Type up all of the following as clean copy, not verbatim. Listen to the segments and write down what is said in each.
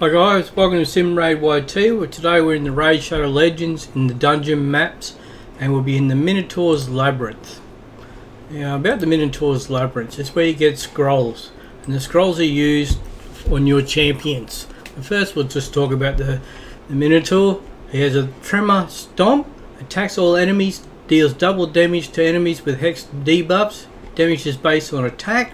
Hi guys, welcome to Sim Raid YT. Today we're in the Raid Shadow Legends in the dungeon maps, and we'll be in the Minotaur's Labyrinth. Now about the Minotaur's Labyrinth, it's where you get scrolls, and the scrolls are used on your champions. But first we'll just talk about the Minotaur. He has a Tremor Stomp, attacks all enemies, deals double damage to enemies with hex debuffs, damage is based on attack.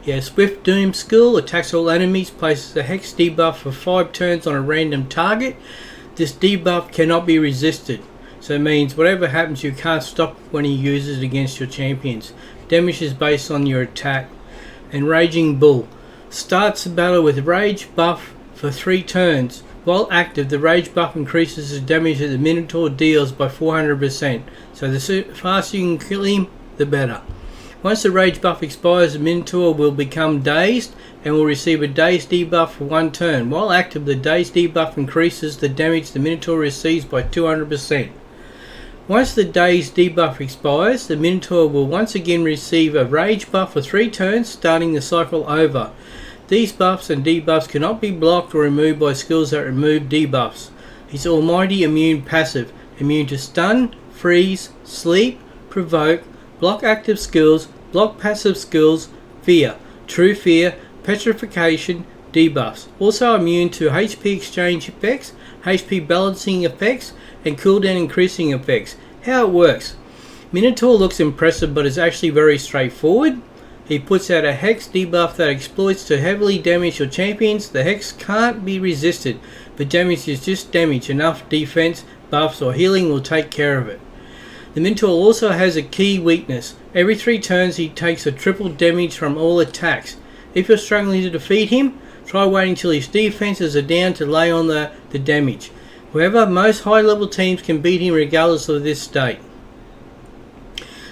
He has Swift Doom skill, attacks all enemies, places a hex debuff for 5 turns on a random target. This debuff cannot be resisted, so it means whatever happens you can't stop when he uses it against your champions. Damage is based on your attack. And Raging Bull starts the battle with Rage buff for 3 turns. While active, the Rage buff increases the damage that the Minotaur deals by 400%, so the faster you can kill him, the better. Once the Rage buff expires, the Minotaur will become dazed and will receive a dazed debuff for 1 turn. While active, the dazed debuff increases the damage the Minotaur receives by 200%. Once the dazed debuff expires, the Minotaur will once again receive a Rage buff for 3 turns, starting the cycle over. These buffs and debuffs cannot be blocked or removed by skills that remove debuffs. His Almighty Immune passive, immune to stun, freeze, sleep, provoke, block active skills, block passive skills, fear, true fear, petrification, debuffs. Also immune to HP exchange effects, HP balancing effects, and cooldown increasing effects. How it works. Minotaur looks impressive but is actually very straightforward. He puts out a hex debuff that exploits to heavily damage your champions. The hex can't be resisted, but damage is just damage. Enough defense, buffs or healing will take care of it. The Minotaur also has a key weakness. Every 3 turns he takes a triple damage from all attacks. If you're struggling to defeat him, try waiting till his defenses are down to lay on the damage. However, most high level teams can beat him regardless of this state.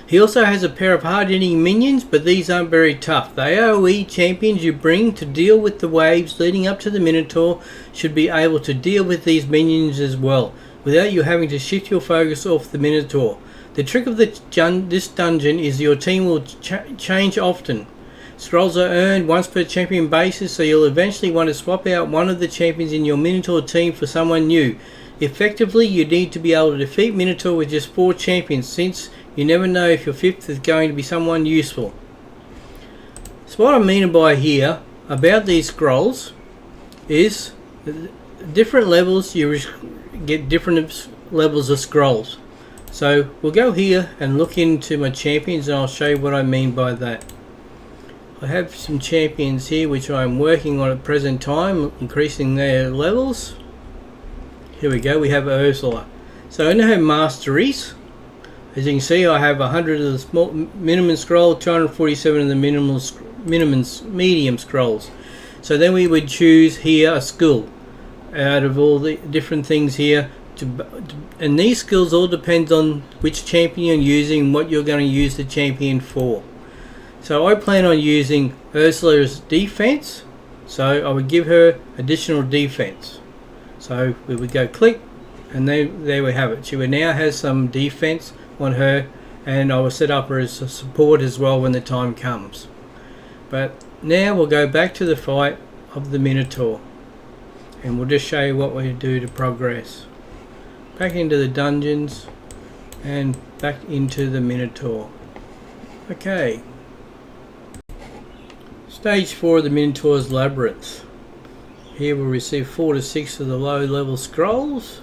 He also has a pair of hard hitting minions, but these aren't very tough. The AoE champions you bring to deal with the waves leading up to the Minotaur should be able to deal with these minions as well, without you having to shift your focus off the Minotaur. The trick of this dungeon is your team will change often. Scrolls are earned once per champion basis, so you'll eventually want to swap out one of the champions in your Minotaur team for someone new. Effectively, you need to be able to defeat Minotaur with just 4 champions, since you never know if your 5th is going to be someone useful. So what I mean by here about these scrolls is different levels you get different levels of scrolls. So we'll go here and look into my champions and I'll show you what I mean by that. I have some champions here which I'm working on at present time, increasing their levels. Here we go, we have Ursula. So in her masteries, as you can see, I have 100 of the small minimum scroll, 247 of the medium scrolls. So then we would choose here a skill out of all the different things here. And these skills all depend on which champion you're using and what you're going to use the champion for. So I plan on using Ursula's defense, so I would give her additional defense. So we would go click, and there we have it. She would now has some defense on her, and I will set up her as a support as well when the time comes. But now we'll go back to the fight of the Minotaur, and we'll just show you what we do to progress. Back into the dungeons and back into the Minotaur. Okay. Stage 4 of the Minotaur's Labyrinth. Here we'll receive 4 to 6 of the low level scrolls,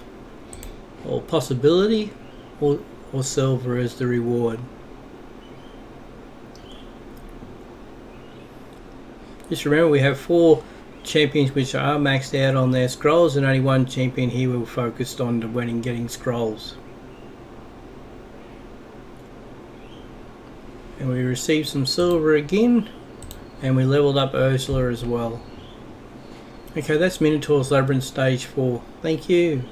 or possibility, or silver as the reward. Just remember we have 4 champions which are maxed out on their scrolls, and only 1 champion here we're focused on when getting scrolls. And we received some silver again, and we leveled up Ursula as well. Okay, that's Minotaur's Labyrinth Stage 4. Thank you.